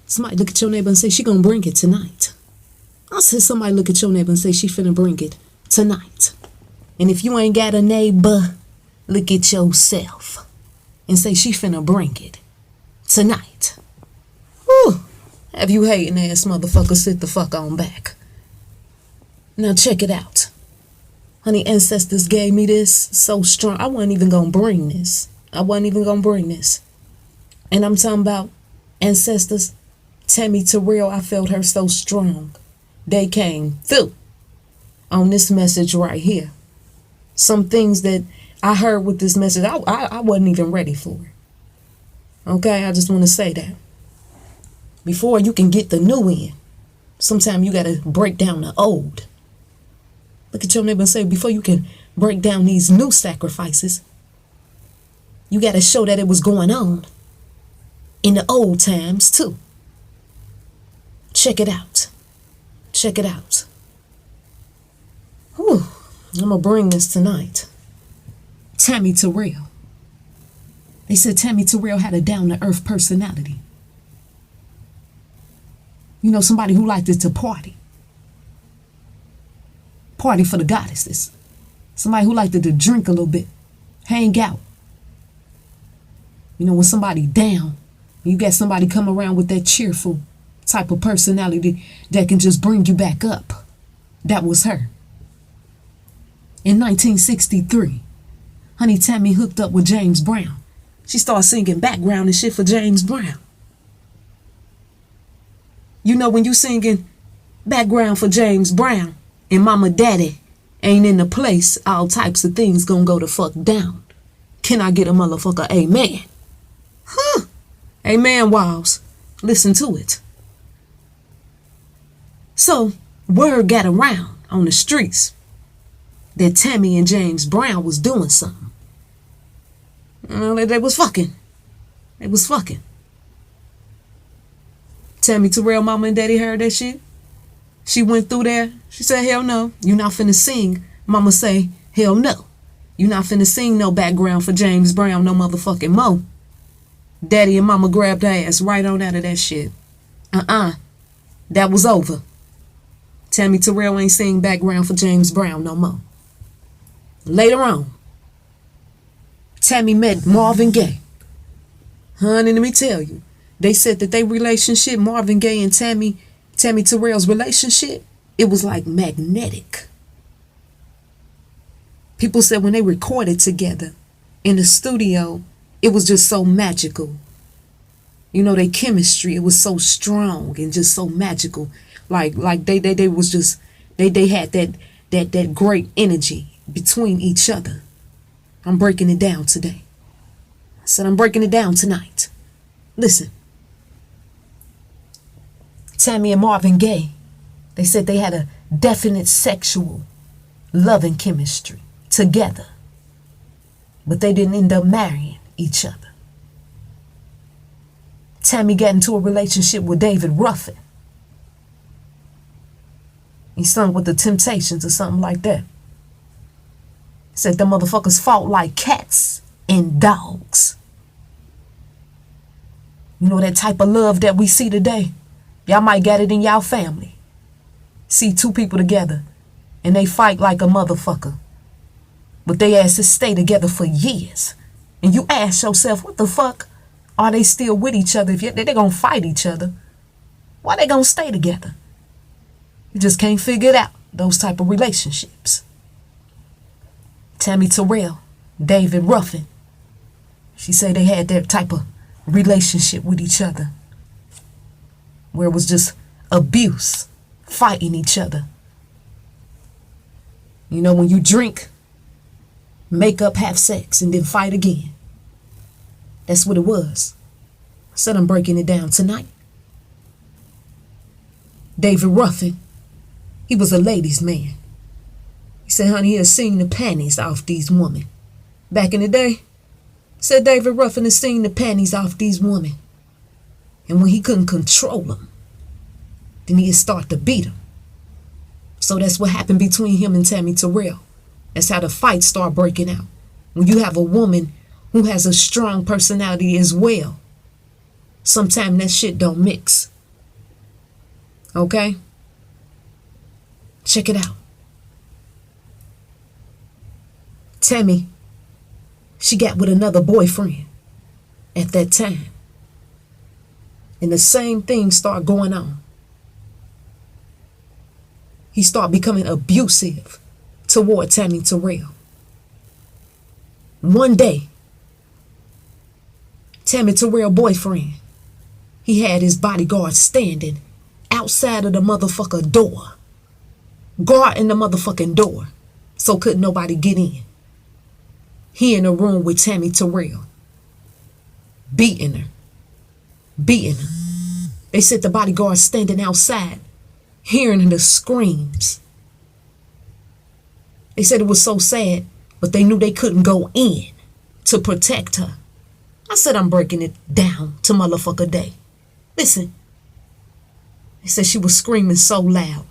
Somebody look at your neighbor and say she gonna bring it tonight. I said somebody look at your neighbor and say she finna bring it tonight. And if you ain't got a neighbor, look at yourself and say she finna bring it tonight. Whew. Have you hating ass motherfucker sit the fuck on back. Now check it out. Honey, ancestors gave me this so strong. I wasn't even gonna bring this. And I'm talking about ancestors. Tammie Terrell, I felt her so strong. They came through on this message right here. Some things that I heard with this message, I wasn't even ready for it. Okay, I just want to say that. Before you can get the new in, sometimes you got to break down the old. Look at your neighbor and say, before you can break down these new sacrifices, you got to show that it was going on in the old times too. Check it out. Check it out. Whew. I'm going to bring this tonight. Tammie Terrell. They said Tammie Terrell had a down-to-earth personality. You know, somebody who liked to party. Party for the goddesses. Somebody who liked to drink a little bit. Hang out. You know, when somebody down, you got somebody come around with that cheerful type of personality that can just bring you back up. That was her. In 1963, honey Tammie hooked up with James Brown. She started singing background and shit for James Brown. You know, when you singing background for James Brown and mama daddy ain't in the place, all types of things gonna go the fuck down. Can I get a motherfucker amen? Huh. Amen, Walls. Listen to it. So, word got around on the streets that Tammie and James Brown was doing something. They was fucking. They was fucking. Tammie Terrell mama and daddy heard that shit. She went through there. She said, hell no. You not finna sing. Mama say, hell no. You not finna sing no background for James Brown no motherfucking mo. Daddy and mama grabbed her ass right on out of that shit. That was over. Tammie Terrell ain't sing background for James Brown no more. Later on, Tammie met Marvin Gaye. Honey, let me tell you. They said that their relationship, Marvin Gaye and Tammie Terrell's relationship, it was like magnetic. People said when they recorded together in the studio, it was just so magical. You know, their chemistry, it was so strong and just so magical. Like they was just, they had that great energy between each other. I'm breaking it down today. I said I'm breaking it down tonight. Listen. Tammie and Marvin Gaye, they said they had a definite sexual loving chemistry together. But they didn't end up marrying each other. Tammie got into a relationship with David Ruffin. He sung with the Temptations or something like that. Said the motherfuckers fought like cats and dogs. You know that type of love that we see today? Y'all might get it in y'all family. See two people together and they fight like a motherfucker. But they asses stay together for years. And you ask yourself, what the fuck? Are they still with each other? If they're gonna fight each other, why they gonna stay together? You just can't figure it out, those type of relationships. Tammie Terrell, David Ruffin. She said they had that type of relationship with each other where it was just abuse, fighting each other. You know, when you drink, make up, have sex, and then fight again. That's what it was. I said I'm breaking it down tonight. David Ruffin, he was a ladies' man. He said, honey, he'll sing the panties off these women. Back in the day, said David Ruffin had sing the panties off these women. And when he couldn't control them, then he'd start to beat them. So that's what happened between him and Tammie Terrell. That's how the fights start breaking out. When you have a woman who has a strong personality as well, sometimes that shit don't mix. Okay? Check it out. Tammie, she got with another boyfriend at that time. And the same thing started going on. He started becoming abusive toward Tammie Terrell. One day, Tammie Terrell boyfriend, he had his bodyguard standing outside of the motherfucker door, guarding the motherfucking door, so couldn't nobody get in. He in a room with Tammie Terrell, beating her. They said the bodyguard standing outside, hearing the screams. They said it was so sad, but they knew they couldn't go in to protect her. I said I'm breaking it down to motherfucker day. Listen. They said she was screaming so loud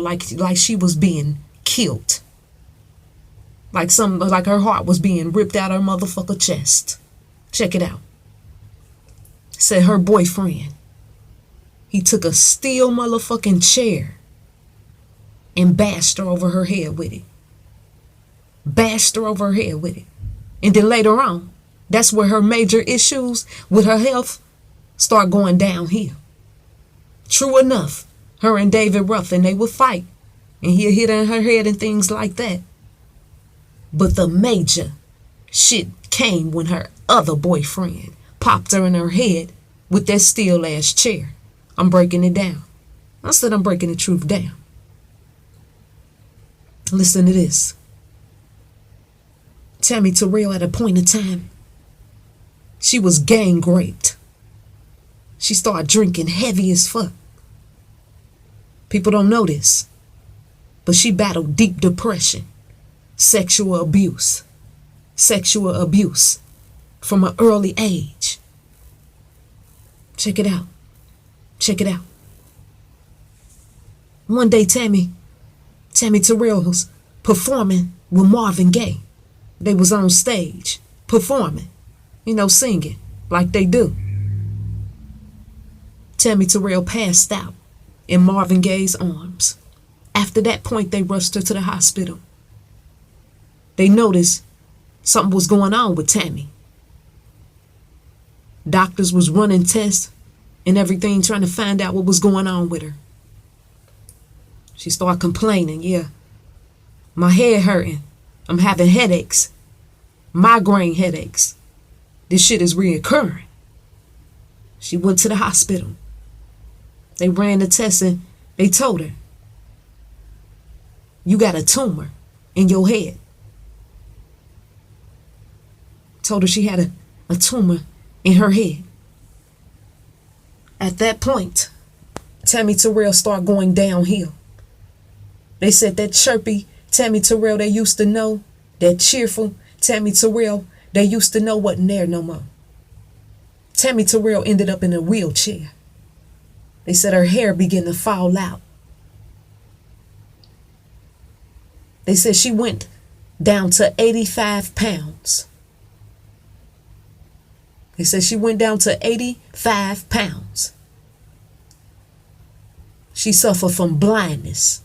like she was being killed. Like her heart was being ripped out her motherfucker chest. Check it out. Said her boyfriend, he took a steel motherfucking chair and bashed her over her head with it. And then later on, that's where her major issues with her health start going downhill. True enough, her and David Ruffin, they would fight, and he'll hit her in her head and things like that. But the major shit came when her other boyfriend popped her in her head with that steel ass chair. I'm breaking it down. I said I'm breaking the truth down. Listen to this. Tammie Terrell, at a point in time, she was gang raped. She started drinking heavy as fuck. People don't know this, but she battled deep depression, sexual abuse from an early age. Check it out. One day, Tammie Terrell was performing with Marvin Gaye. They was on stage performing, singing like they do. Tammie Terrell passed out in Marvin Gaye's arms. After that point, they rushed her to the hospital. They noticed something was going on with Tammie. Doctors was running tests and everything, trying to find out what was going on with her. She started complaining, yeah, my head hurting. I'm having headaches, migraine headaches. This shit is reoccurring. She went to the hospital. They ran the test and they told her, you got a tumor in your head. Told her she had a tumor in her head. At that point, Tammie Terrell started going downhill. They said that chirpy Tammie Terrell they used to know, that cheerful Tammie Terrell they used to know wasn't there no more. Tammie Terrell ended up in a wheelchair. They said her hair began to fall out. They said she went down to 85 pounds. They said she went down to 85 pounds. She suffered from blindness.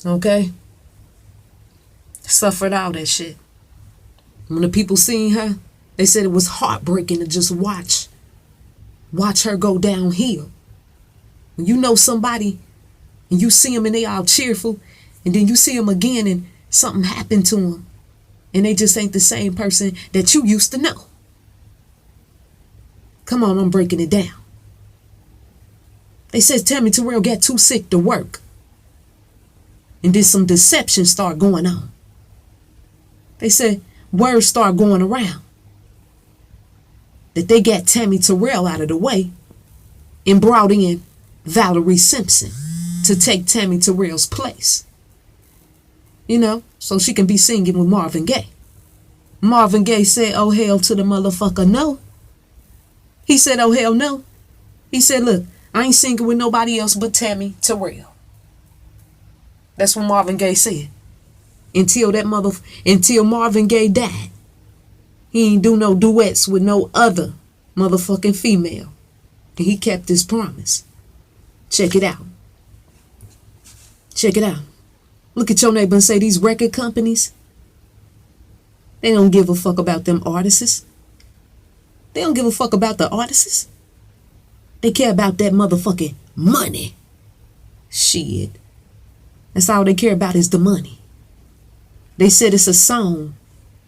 Okay? Suffered all that shit. When the people seen her, they said it was heartbreaking to just watch her go downhill. When you know somebody and you see them and they all cheerful, and then you see them again and something happened to them, and they just ain't the same person that you used to know. Come on, I'm breaking it down. They said Tammie Terrell got too sick to work. And then some deception started going on. They said words started going around that they got Tammie Terrell out of the way and brought in Valerie Simpson to take Tammie Terrell's place. So she can be singing with Marvin Gaye. Marvin Gaye said, oh, hell to the motherfucker no. He said, oh, hell no. He said, look, I ain't singing with nobody else but Tammie Terrell. That's what Marvin Gaye said. Until Marvin Gaye died, he ain't do no duets with no other motherfucking female. And he kept his promise. Check it out. Check it out. Look at your neighbor and say, these record companies, they don't give a fuck about them artists. They don't give a fuck about the artists. They care about that motherfucking money. Shit. That's all they care about is the money. They said it's a song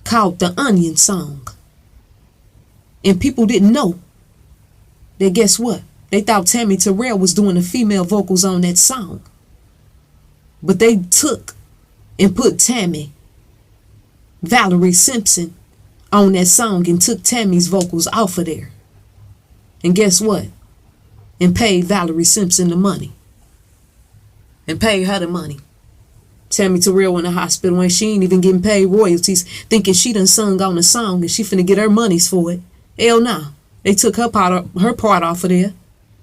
called the Onion Song. And people didn't know that, guess what? They thought Tammie Terrell was doing the female vocals on that song. But they took and put Valerie Simpson on that song and took Tammie's vocals off of there. And guess what? And paid Valerie Simpson the money. And paid her the money. Tammie Terrell in the hospital and she ain't even getting paid royalties, thinking she done sung on the song and she finna get her monies for it. Hell no. They took her part off of there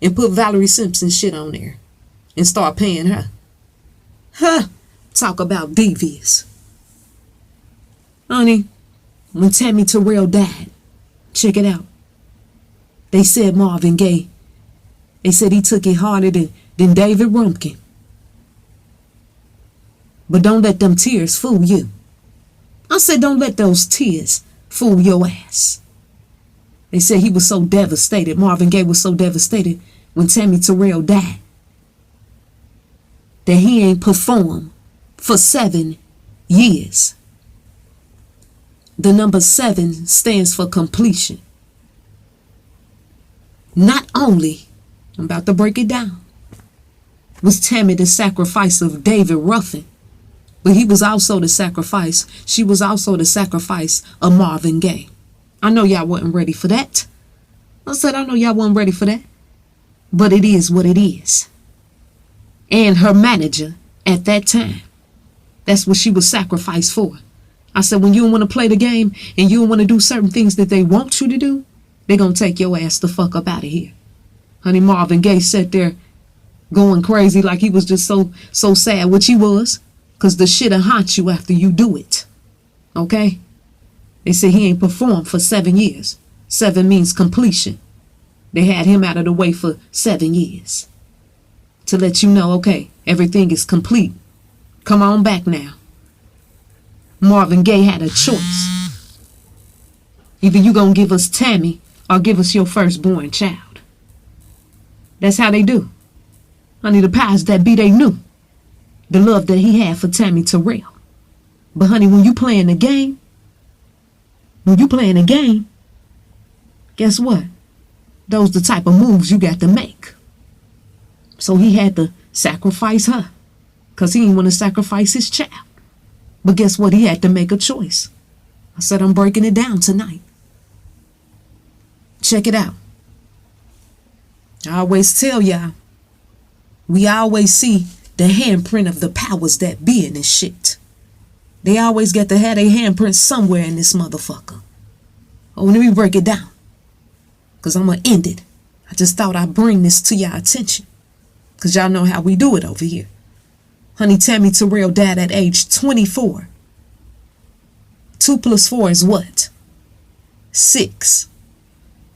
and put Valerie Simpson's shit on there and start paying her. Huh. Talk about devious. Honey, when Tammie Terrell died, check it out. They said Marvin Gaye. They said he took it harder than David Rumpkin. But don't let them tears fool you. I said don't let those tears fool your ass. They said he was so devastated. Marvin Gaye was so devastated when Tammie Terrell died that he ain't performed for 7 years. The number 7 stands for completion. Not only, I'm about to break it down, was Tammie the sacrifice of David Ruffin, but he was also the sacrifice. She was also the sacrifice of Marvin Gaye. I know y'all wasn't ready for that. I said I know y'all wasn't ready for that. But it is what it is. And her manager at that time, that's what she was sacrificed for. I said when you don't want to play the game and you don't want to do certain things that they want you to do, they're going to take your ass the fuck up out of here. Honey, Marvin Gaye sat there going crazy like he was just so sad, which he was, because the shit'll haunt you after you do it. Okay? They said he ain't performed for 7 years. 7 means completion. They had him out of the way for 7 years. To let you know, okay, everything is complete. Come on back now. Marvin Gaye had a choice. Either you gonna give us Tammie or give us your firstborn child. That's how they do. Honey, the powers that be, they knew the love that he had for Tammie Terrell. But honey, when you playing the game, guess what? Those the type of moves you got to make. So he had to sacrifice her because he didn't want to sacrifice his child. But guess what? He had to make a choice. I said I'm breaking it down tonight. Check it out. I always tell y'all, we always see the handprint of the powers that be in this shit. They always get to have their handprint somewhere in this motherfucker. Oh, let me break it down, because I'm going to end it. I just thought I'd bring this to y'all attention, because y'all know how we do it over here. Honey, Tammie Terrell died at age 24. 2 + 4 is what? 6.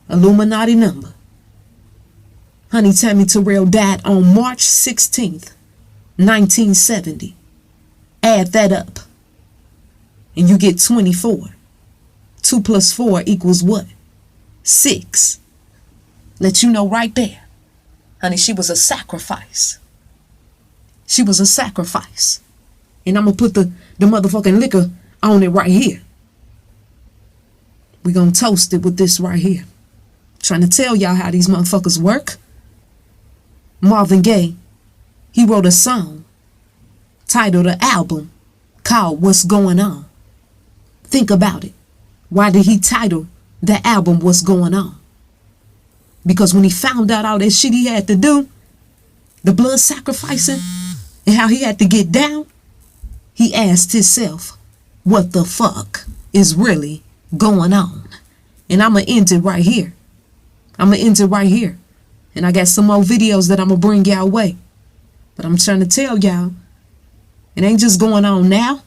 Illuminati number. Honey, Tammie Terrell died on March 16th, 1970. Add that up, and you get 24. 2 + 4 equals what? 6. Let you know right there. Honey, she was a sacrifice. She was a sacrifice. And I'm going to put the motherfucking liquor on it right here. We're going to toast it with this right here. Trying to tell y'all how these motherfuckers work. Marvin Gaye, he wrote a song titled an album called What's Going On. Think about it. Why did he title the album What's Going On? Because when he found out all that shit he had to do, the blood sacrificing, and how he had to get down, he asked himself, what the fuck is really going on? And I'm going to end it right here. And I got some more videos that I'm going to bring y'all way. But I'm trying to tell y'all, it ain't just going on now.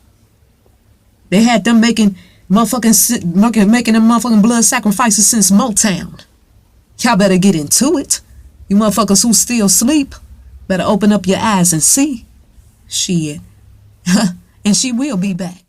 They had them making them motherfucking blood sacrifices since Motown. Y'all better get into it. You motherfuckers who still sleep, better open up your eyes and see. Shit. And she will be back.